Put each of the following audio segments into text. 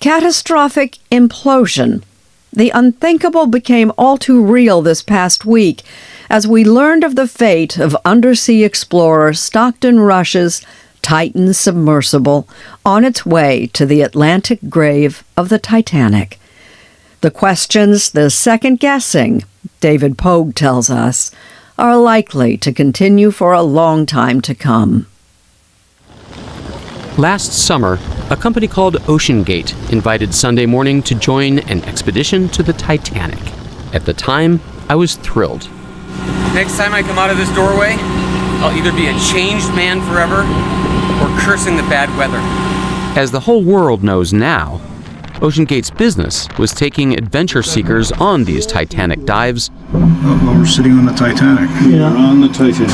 Catastrophic implosion. The unthinkable became all too real this past week as we learned of the fate of undersea explorer Stockton Rush's Titan submersible on its way to the Atlantic grave of the Titanic. The questions, the second-guessing, David Pogue tells us, are likely to continue for a long time to come. Last summer, a company called OceanGate invited Sunday Morning to join an expedition to the Titanic. At the time, I was thrilled. Next time I come out of this doorway, I'll either be a changed man forever or cursing the bad weather. As the whole world knows now, OceanGate's business was taking adventure seekers on these Titanic dives. Oh, we're sitting on the Titanic. Yeah, we're on the Titanic.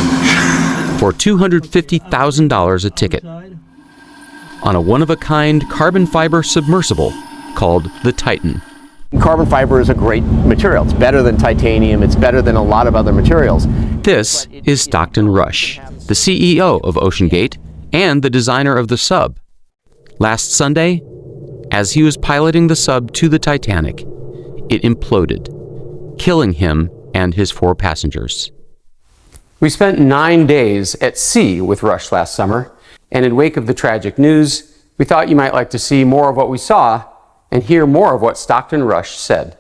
For $250,000 a ticket, on a one-of-a-kind carbon fiber submersible called the Titan. Carbon fiber is a great material. It's better than titanium. It's better than a lot of other materials. This is Stockton Rush, the CEO of OceanGate and the designer of the sub. Last Sunday, as he was piloting the sub to the Titanic, it imploded, killing him and his 4 passengers. We spent 9 days at sea with Rush last summer, and in wake of the tragic news, we thought you might like to see more of what we saw and hear more of what Stockton Rush said.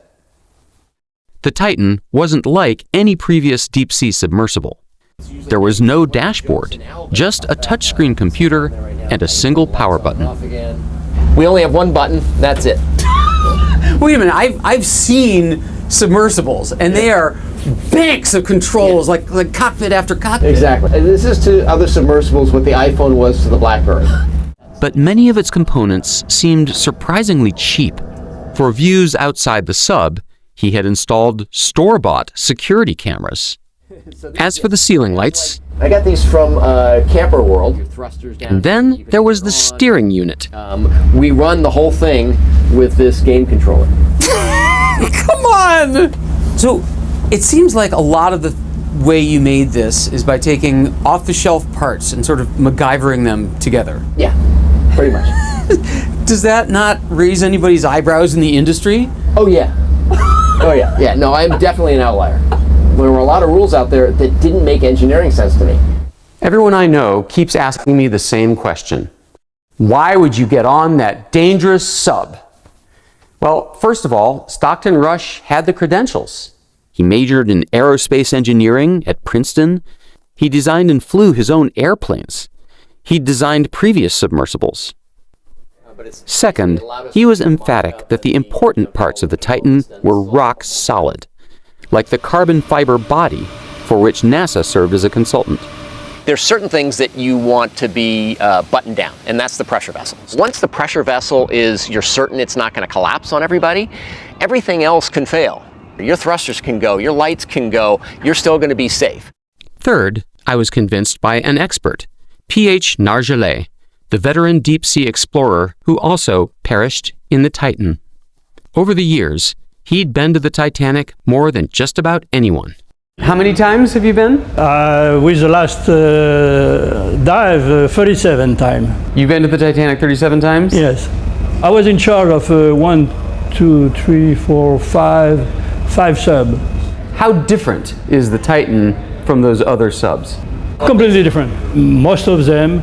The Titan wasn't like any previous deep-sea submersible. There was no dashboard, just a touchscreen computer and a single power button. We only have one button, that's it. Wait a minute, I've seen submersibles, and they are banks of controls, like cockpit after cockpit. Exactly. And this is to other submersibles what the iPhone was to the BlackBerry. But many of its components seemed surprisingly cheap. For views outside the sub, he had installed store-bought security cameras. As for the ceiling lights, I got these from Camper World. And then there was the steering unit. We run the whole thing with this game controller. Come on! So, it seems like a lot of the way you made this is by taking off-the-shelf parts and sort of MacGyvering them together. Yeah, pretty much. Does that not raise anybody's eyebrows in the industry? Oh yeah. Oh yeah. Yeah, no, I'm definitely an outlier. There were a lot of rules out there that didn't make engineering sense to me. Everyone I know keeps asking me the same question. Why would you get on that dangerous sub? Well, first of all, Stockton Rush had the credentials. He majored in aerospace engineering at Princeton. He designed and flew his own airplanes. He designed previous submersibles. Second, he was emphatic that the important parts of the Titan were rock solid, like the carbon fiber body for which NASA served as a consultant. There's certain things that you want to be buttoned down, and that's the pressure vessel. Once the pressure vessel is, you're certain it's not going to collapse on everybody, everything else can fail. Your thrusters can go, your lights can go, you're still going to be safe. Third, I was convinced by an expert, P.H. Nargeolet, the veteran deep-sea explorer who also perished in the Titan. Over the years, he'd been to the Titanic more than just about anyone. How many times have you been? With the last dive, 37 times. You've been to the Titanic 37 times? Yes. I was in charge of 1, 2, 3, 4, 5 sub. How different is the Titan from those other subs? Completely different. Most of them,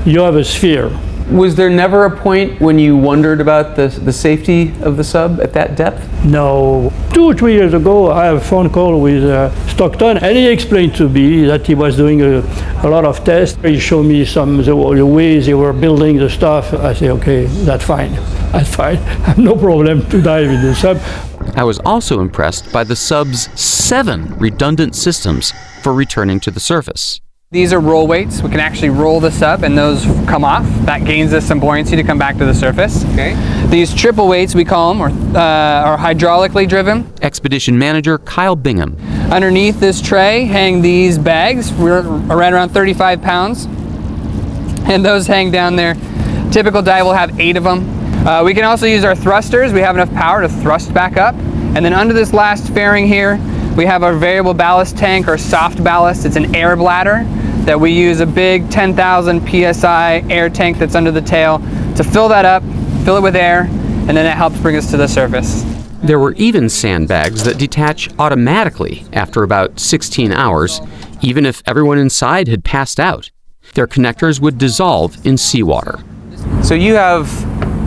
you have a sphere. Was there never a point when you wondered about the safety of the sub at that depth? No. 2 or 3 years ago, I had a phone call with Stockton, and he explained to me that he was doing a lot of tests. He showed me the ways they were building the stuff. I said, okay, that's fine. That's fine. I have no problem to dive in the sub. I was also impressed by the sub's 7 redundant systems for returning to the surface. These are roll weights. We can actually roll this up and those come off. That gains us some buoyancy to come back to the surface. Okay. These triple weights, we call them, are hydraulically driven. Expedition manager Kyle Bingham. Underneath this tray hang these bags. We're right around 35 pounds. And those hang down there. Typical dive will have 8 of them. We can also use our thrusters. We have enough power to thrust back up. And then under this last fairing here, we have our variable ballast tank, or soft ballast. It's an air bladder that we use a big 10,000 PSI air tank that's under the tail to fill that up, fill it with air, and then it helps bring us to the surface. There were even sandbags that detach automatically after about 16 hours, even if everyone inside had passed out. Their connectors would dissolve in seawater. So you have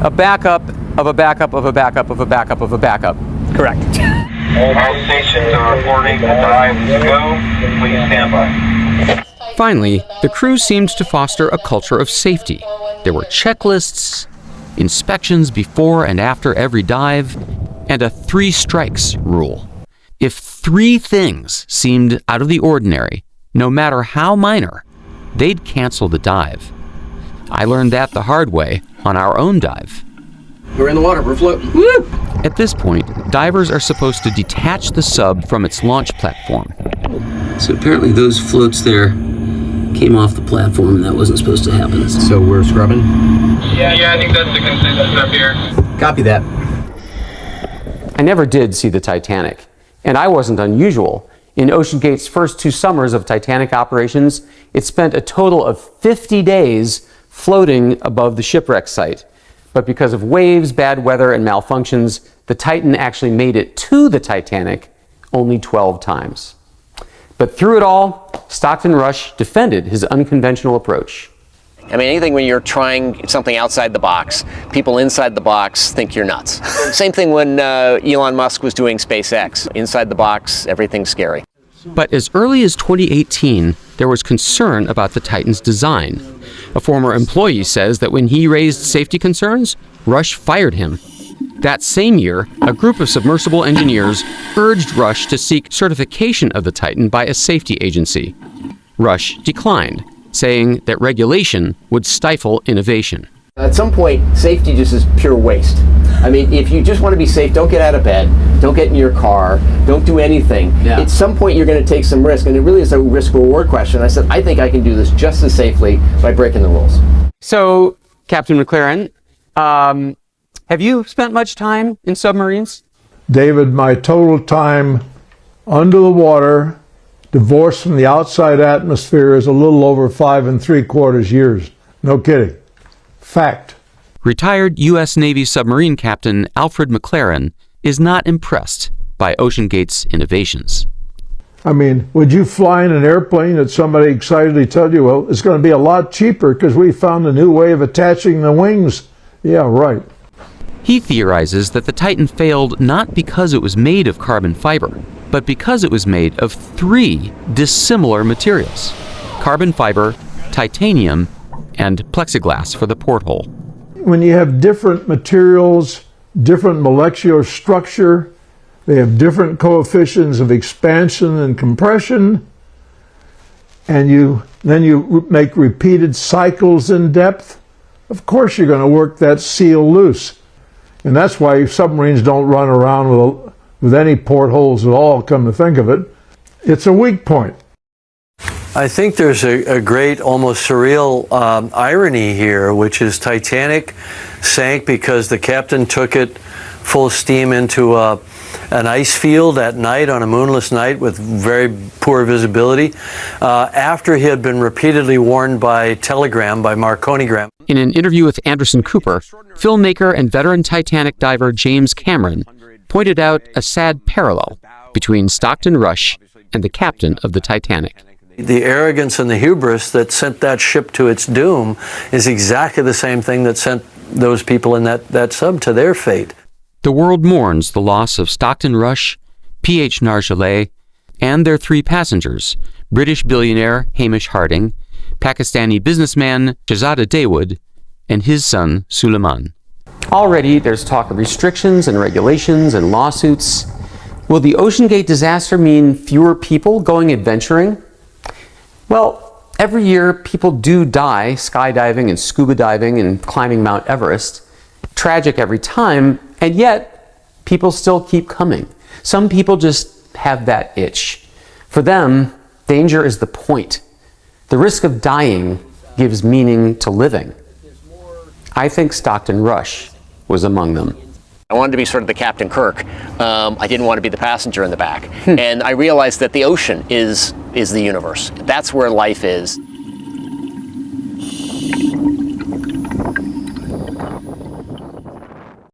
a backup of a backup of a backup of a backup of a backup. Correct. All stations are reporting the dive is go. Please stand by. Finally, the crew seemed to foster a culture of safety. There were checklists, inspections before and after every dive, and a 3 strikes rule. If 3 things seemed out of the ordinary, no matter how minor, they'd cancel the dive. I learned that the hard way on our own dive. We're in the water, we're floating. Woo! At this point, divers are supposed to detach the sub from its launch platform. So apparently those floats there came off the platform, and that wasn't supposed to happen. So we're scrubbing? Yeah, I think that's the consensus up here. Copy that. I never did see the Titanic, and I wasn't unusual. In OceanGate's first 2 summers of Titanic operations, it spent a total of 50 days floating above the shipwreck site. But because of waves, bad weather, and malfunctions, the Titan actually made it to the Titanic only 12 times. But through it all, Stockton Rush defended his unconventional approach. I mean, anything when you're trying something outside the box, people inside the box think you're nuts. Same thing when Elon Musk was doing SpaceX. Inside the box, everything's scary. But as early as 2018, there was concern about the Titan's design. A former employee says that when he raised safety concerns, Rush fired him. That same year, a group of submersible engineers urged Rush to seek certification of the Titan by a safety agency. Rush declined, saying that regulation would stifle innovation. At some point, safety just is pure waste. I mean, if you just want to be safe, don't get out of bed, don't get in your car, don't do anything. Yeah. At some point, you're going to take some risk, and it really is a risk-reward question. I said, I think I can do this just as safely by breaking the rules. So, Captain McLaren, have you spent much time in submarines? David, my total time under the water, divorced from the outside atmosphere, is a little over 5 3/4 years. No kidding. Fact. Retired U.S. Navy submarine captain Alfred McLaren is not impressed by OceanGate's innovations. I mean, would you fly in an airplane that somebody excitedly told you, well, it's going to be a lot cheaper because we found a new way of attaching the wings? Yeah, right. He theorizes that the Titan failed not because it was made of carbon fiber, but because it was made of 3 dissimilar materials: carbon fiber, titanium, and plexiglass for the porthole. When you have different materials, different molecular structure, they have different coefficients of expansion and compression, and then you make repeated cycles in depth, of course you're going to work that seal loose. And that's why submarines don't run around with any portholes at all, come to think of it. It's a weak point. I think there's a great, almost surreal irony here, which is Titanic sank because the captain took it full steam into an ice field at night on a moonless night with very poor visibility, after he had been repeatedly warned by telegram, by Marconigram. In an interview with Anderson Cooper, filmmaker and veteran Titanic diver James Cameron pointed out a sad parallel between Stockton Rush and the captain of the Titanic. The arrogance and the hubris that sent that ship to its doom is exactly the same thing that sent those people in that sub to their fate. The world mourns the loss of Stockton Rush, P.H. Nargeolet, and their 3 passengers, British billionaire Hamish Harding, Pakistani businessman Shahzada Dawood, and his son Suleiman. Already, there's talk of restrictions and regulations and lawsuits. Will the OceanGate disaster mean fewer people going adventuring? Well, every year people do die skydiving and scuba diving and climbing Mount Everest. Tragic every time, and yet people still keep coming. Some people just have that itch. For them, danger is the point. The risk of dying gives meaning to living. I think Stockton Rush was among them. I wanted to be sort of the Captain Kirk. I didn't want to be the passenger in the back. And I realized that the ocean is the universe. That's where life is.